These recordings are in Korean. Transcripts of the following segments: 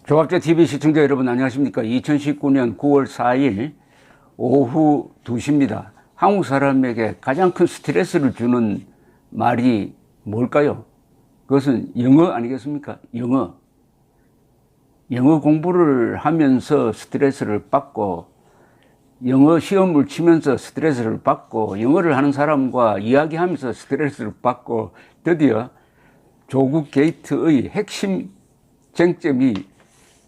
조갑제TV 시청자 여러분 안녕하십니까. 2019년 9월 4일 오후 2시입니다. 한국 사람에게 가장 큰 스트레스를 주는 말이 뭘까요? 그것은 영어 아니겠습니까? 영어 공부를 하면서 스트레스를 받고, 영어 시험을 치면서 스트레스를 받고, 영어를 하는 사람과 이야기하면서 스트레스를 받고, 드디어 조국 게이트의 핵심 쟁점이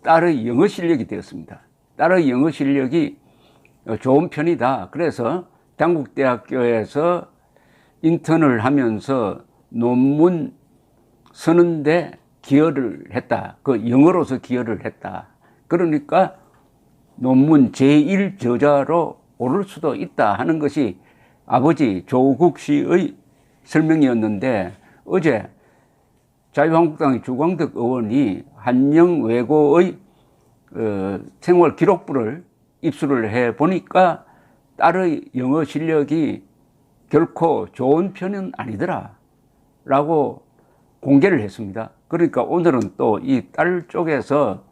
딸의 영어 실력이 되었습니다. 딸의 영어 실력이 좋은 편이다. 그래서 단국대학교에서 인턴을 하면서 논문 쓰는데 기여를 했다. 그 영어로서 기여를 했다. 그러니까 논문 제1저자로 오를 수도 있다 하는 것이 아버지 조국 씨의 설명이었는데, 어제 자유한국당의 주광덕 의원이 한영외고의 생활 기록부를 입수를 해 보니까 딸의 영어 실력이 결코 좋은 편은 아니더라 라고 공개를 했습니다. 그러니까 오늘은 또 이 딸 쪽에서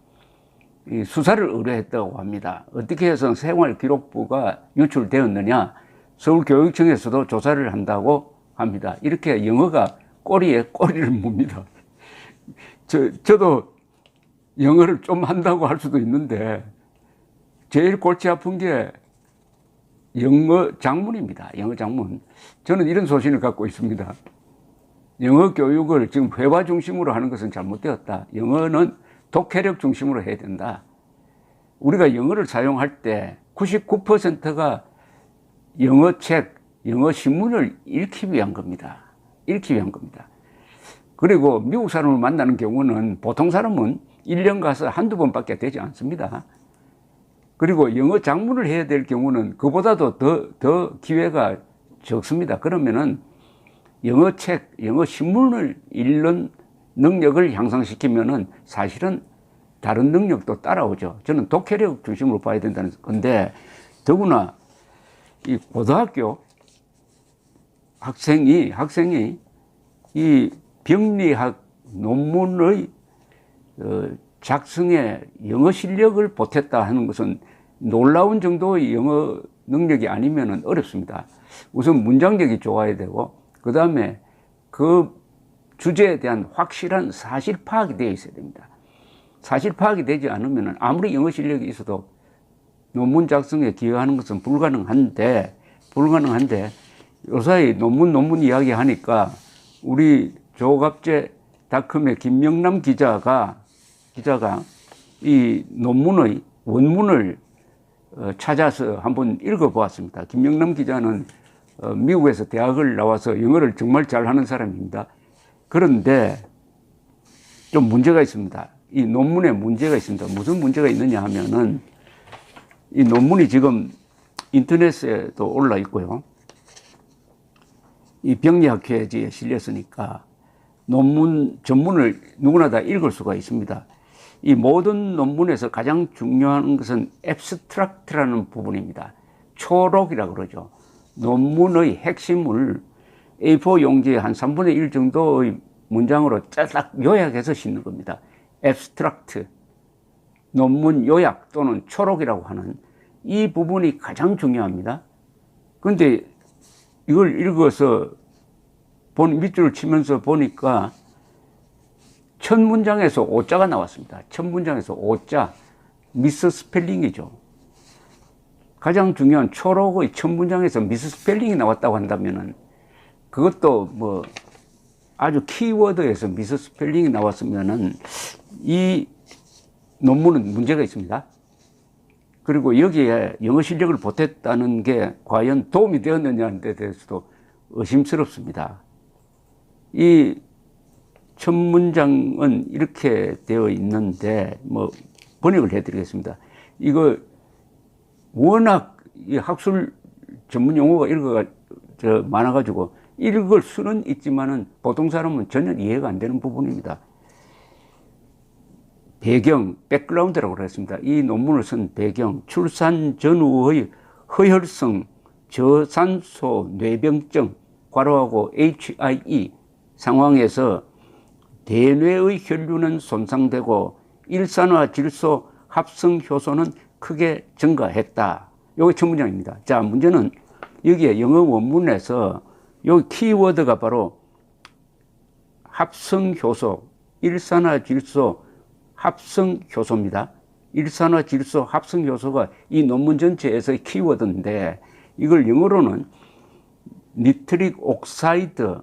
이 수사를 의뢰했다고 합니다. 어떻게 해서 생활 기록부가 유출되었느냐, 서울교육청에서도 조사를 한다고 합니다. 이렇게 영어가 꼬리에 꼬리를 묻니다. 저도 영어를 좀 한다고 할 수도 있는데 제일 골치 아픈 게 영어 장문입니다. 영어 장문. 저는 이런 소신을 갖고 있습니다. 영어 교육을 지금 회화 중심으로 하는 것은 잘못되었다. 영어는 독해력 중심으로 해야 된다. 우리가 영어를 사용할 때 99%가 영어 책, 영어 신문을 읽기 위한 겁니다. 읽기 위한 겁니다. 그리고 미국 사람을 만나는 경우는 보통 사람은 1년 가서 한두 번밖에 되지 않습니다. 그리고 영어 장문을 해야 될 경우는 그보다도 더 기회가 적습니다. 그러면은 영어 책, 영어 신문을 읽는 능력을 향상시키면은 사실은 다른 능력도 따라오죠. 저는 독해력 중심으로 봐야 된다는 건데, 더구나 이 고등학교 학생이 이 병리학 논문의 작성에 영어 실력을 보탰다 하는 것은 놀라운 정도의 영어 능력이 아니면 어렵습니다. 우선 문장력이 좋아야 되고, 그 다음에 그 주제에 대한 확실한 사실 파악이 되어 있어야 됩니다. 사실 파악이 되지 않으면 아무리 영어 실력이 있어도 논문 작성에 기여하는 것은 불가능한데 요사이 논문 이야기 하니까 우리 조갑제닷컴의 김명남 기자가 이 논문의 원문을 찾아서 한번 읽어보았습니다. 김명남 기자는 미국에서 대학을 나와서 영어를 정말 잘하는 사람입니다. 그런데 좀 문제가 있습니다. 이 논문에 문제가 있습니다. 무슨 문제가 있느냐 하면은, 이 논문이 지금 인터넷에도 올라 있고요. 이 병리학회지에 실렸으니까 논문 전문을 누구나 다 읽을 수가 있습니다. 이 모든 논문에서 가장 중요한 것은 앱스트랙트라는 부분입니다. 초록이라고 그러죠. 논문의 핵심을 A4 용지에 한 3분의 1 정도의 문장으로 쫙 요약해서 싣는 겁니다. 앱스트랙트, 논문 요약 또는 초록이라고 하는 이 부분이 가장 중요합니다. 그런데 이걸 읽어서 밑줄을 치면서 보니까 첫 문장에서 오자가 나왔습니다. 첫 문장에서 오자, 미스 스펠링이죠. 가장 중요한 초록의 첫 문장에서 미스 스펠링이 나왔다고 한다면은, 그것도 뭐 아주 키워드에서 미스 스펠링이 나왔으면은 이 논문은 문제가 있습니다. 그리고 여기에 영어 실력을 보탰다는 게 과연 도움이 되었느냐는 데 대해서도 의심스럽습니다. 이 첫 문장은 이렇게 되어 있는데, 뭐 번역을 해드리겠습니다. 이거 워낙 이 학술 전문 용어가 많아가지고 읽을 수는 있지만은 보통 사람은 전혀 이해가 안 되는 부분입니다. 배경, 백그라운드라고 그랬습니다. 이 논문을 쓴 배경, 출산 전후의 허혈성 저산소 뇌병증, 괄호하고 HIE 상황에서 대뇌의 혈류는 손상되고 일산화질소 합성 효소는 크게 증가했다. 요게 첫 문장입니다. 자, 문제는 여기에 영어 원문에서 요 키워드가 바로 합성효소, 일산화질소 합성효소입니다. 일산화질소 합성효소가 이 논문 전체에서의 키워드인데 이걸 영어로는 니트릭 옥사이드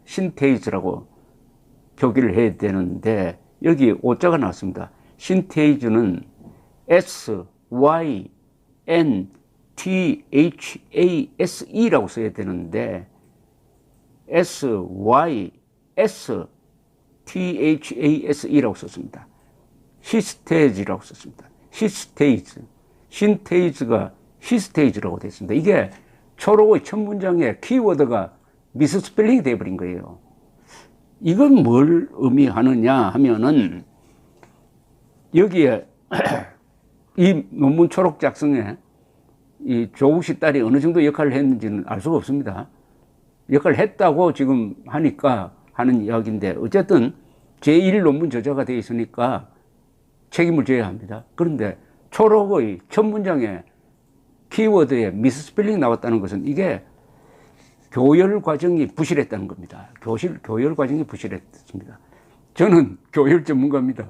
신테이즈라고 표기를 해야 되는데 여기 오자가 나왔습니다. 신테이즈는 SYNTHASE라고 써야 되는데 SYSTHASE라고 썼습니다. 히스테이즈라고 썼습니다. 신테이즈가 히스테이즈라고 되어 있습니다. 이게 초록의 첫 문장에 키워드가 미스스펠링이 되어버린 거예요. 이건 뭘 의미하느냐 하면은 여기에 이 논문 초록 작성에 이 조국 씨 딸이 어느 정도 역할을 했는지는 알 수가 없습니다. 역할을 했다고 지금 하니까 하는 이야기인데 어쨌든 제1 논문 저자가 되어 있으니까 책임을 져야 합니다. 그런데 초록의 첫 문장에 키워드에 미스스펠링이 나왔다는 것은 이게 교열 과정이 부실했다는 겁니다. 교열 과정이 부실했습니다. 저는 교열 전문가입니다.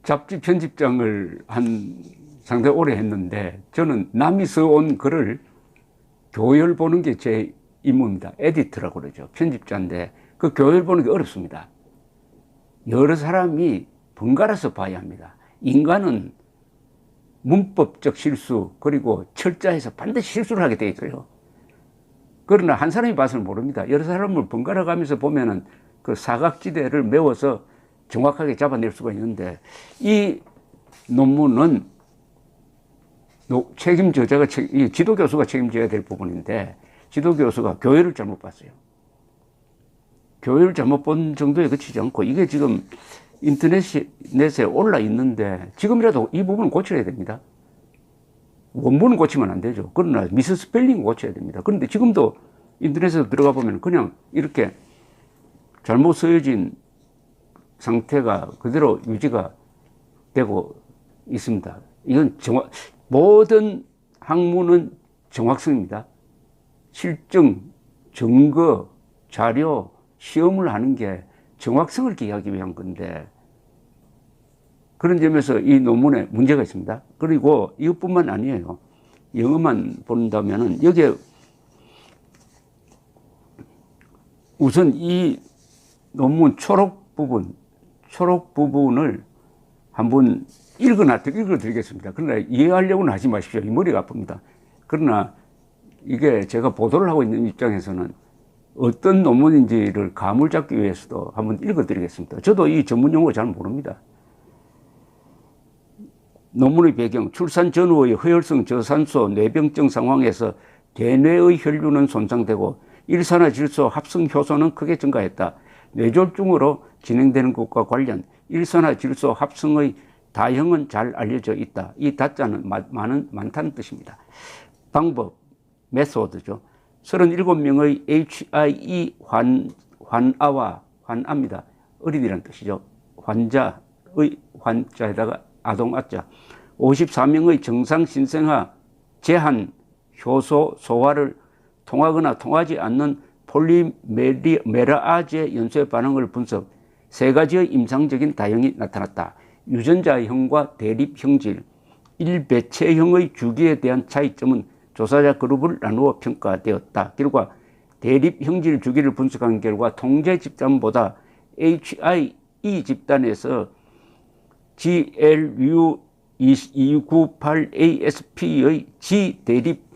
잡지 편집장을 한 상당히 오래 했는데 저는 남이 써온 글을 교열 보는 게 제 임무입니다. 에디터라고 그러죠. 편집자인데 그 교열 보는 게 어렵습니다. 여러 사람이 번갈아서 봐야 합니다. 인간은 문법적 실수 그리고 철자에서 반드시 실수를 하게 돼 있어요. 그러나 한 사람이 봐서는 모릅니다. 여러 사람을 번갈아 가면서 보면은 그 사각지대를 메워서 정확하게 잡아낼 수가 있는데 이 논문은 책임 저자가 이 지도교수가 책임져야 될 부분인데 지도교수가 교열을 잘못 봤어요. 교열을 잘못 본 정도에 그치지 않고 이게 지금 인터넷에 올라 있는데 지금이라도 이 부분은 고쳐야 됩니다. 원문은 고치면 안 되죠. 그러나 미스스펠링 고쳐야 됩니다. 그런데 지금도 인터넷에 들어가 보면 그냥 이렇게 잘못 쓰여진 상태가 그대로 유지가 되고 있습니다. 이건 모든 학문은 정확성입니다. 실증, 증거, 자료, 시험을 하는 게 정확성을 기하기 위한 건데 그런 점에서 이 논문에 문제가 있습니다. 그리고 이것뿐만 아니에요. 영어만 본다면은 여기에 우선 이 논문 초록 부분을 한번 읽어드리겠습니다. 그러나 이해하려고는 하지 마십시오. 이 머리가 아픕니다. 그러나 이게 제가 보도를 하고 있는 입장에서는 어떤 논문인지를 감을 잡기 위해서도 한번 읽어드리겠습니다. 저도 이 전문 용어 잘 모릅니다. 논문의 배경, 출산 전후의 허혈성 저산소 뇌병증 상황에서 대뇌의 혈류는 손상되고 일산화질소 합성 효소는 크게 증가했다. 뇌졸중으로 진행되는 것과 관련 일산화질소 합성의 다형은 잘 알려져 있다. 이 다자는 많다는 뜻입니다. 방법, 메소드죠. 37명의 HIE 환아입니다. 어린이라는 뜻이죠. 환자에다가 아동아자. 54명의 정상 신생아 제한 효소 소화를 통하거나 통하지 않는 폴리메라아제 연소의 반응을 분석. 3가지의 임상적인 다형이 나타났다. 유전자형과 대립형질, 일배체형의 주기에 대한 차이점은 조사자 그룹을 나누어 평가되었다. 결과 대립형질 주기를 분석한 결과 통제 집단보다 HIE 집단에서 GLU298ASP의 G대립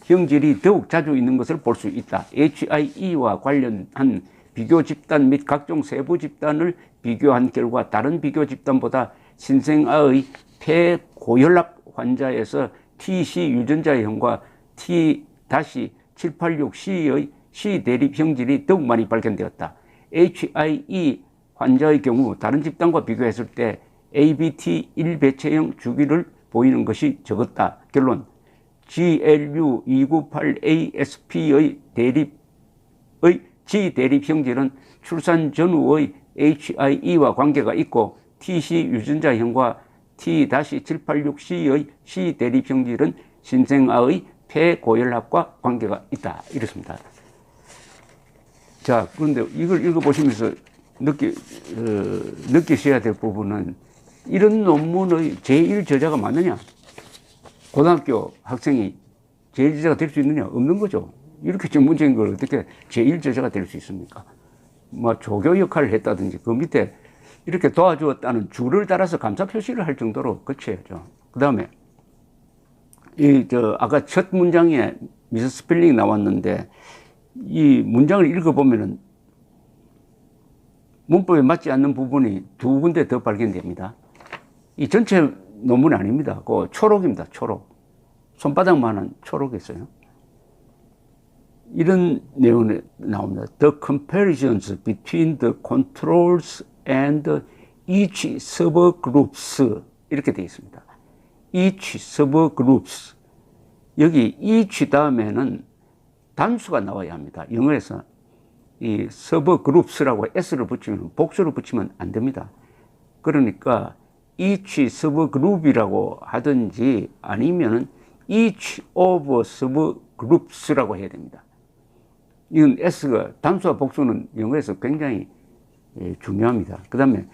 형질이 더욱 자주 있는 것을 볼 수 있다. HIE와 관련한 비교 집단 및 각종 세부 집단을 비교한 결과 다른 비교 집단보다 신생아의 폐고혈압 환자에서 TC 유전자형과 T-786C의 C대립 형질이 더욱 많이 발견되었다. HIE 환자의 경우 다른 집단과 비교했을 때 ABT 1배체형 주기를 보이는 것이 적었다. 결론, GLU298ASP의 G대립 형질은 출산 전후의 HIE와 관계가 있고 TC 유전자형과 T-786C의 C 대립형질은 신생아의 폐고혈압과 관계가 있다. 이렇습니다. 자, 그런데 이걸 읽어보시면서 느끼셔야 될 부분은 이런 논문의 제1저자가 맞느냐? 고등학교 학생이 제1저자가 될 수 있느냐? 없는 거죠. 이렇게 전문적인 걸 어떻게 제1저자가 될 수 있습니까? 뭐 조교 역할을 했다든지 그 밑에 이렇게 도와주었다는 줄을 따라서 감사 표시를 할 정도로 거쳐야죠. 그 다음에 아까 첫 문장에 미스스펠링이 나왔는데 이 문장을 읽어보면은 문법에 맞지 않는 부분이 두 군데 더 발견됩니다. 이 전체 논문이 아닙니다. 그 초록입니다. 초록. 손바닥만한 초록이 있어요. 이런 내용이 나옵니다. The comparisons between the controls and each subgroups 이렇게 되어 있습니다. each subgroups 여기 each 다음에는 단수가 나와야 합니다. 영어에서 이 subgroups라고 s를 붙이면 복수를 붙이면 안 됩니다. 그러니까 each subgroup이라고 하든지 아니면은 each of subgroups라고 해야 됩니다. 이건 s가 단수와 복수는 영어에서 굉장히 중요합니다. 그 다음에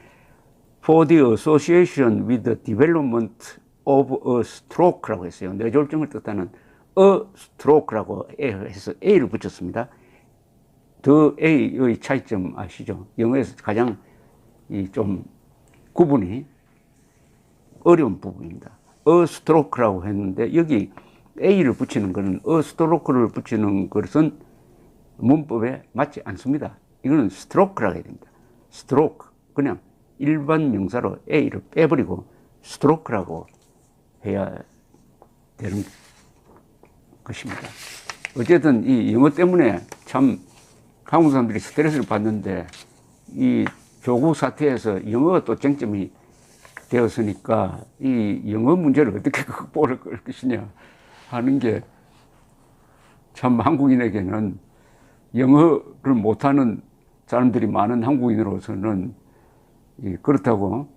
for the association with the development of a stroke라고 했어요. 뇌졸중을 뜻하는 a stroke라고 해서 a를 붙였습니다. the a의 차이점 아시죠? 영어에서 가장 좀 구분이 어려운 부분입니다. a stroke라고 했는데 여기 a를 붙이는 것은 a stroke를 붙이는 것은 문법에 맞지 않습니다. 이거는 stroke라고 해야 됩니다. stroke 그냥 일반 명사로 a를 빼버리고 stroke라고 해야 되는 것입니다. 어쨌든 이 영어 때문에 참 한국 사람들이 스트레스를 받는데 이 조국 사태에서 영어가 또 쟁점이 되었으니까 이 영어 문제를 어떻게 극복을 할 것이냐 하는 게 참 한국인에게는 영어를 못하는 사람들이 많은 한국인으로서는 그렇다고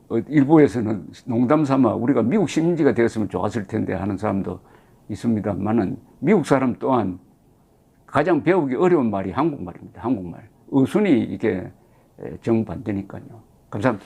일부에서는 농담 삼아 우리가 미국 식민지가 되었으면 좋았을 텐데 하는 사람도 있습니다만은 미국 사람 또한 가장 배우기 어려운 말이 한국말입니다. 한국말. 어순이 이게 정반대니까요. 감사합니다.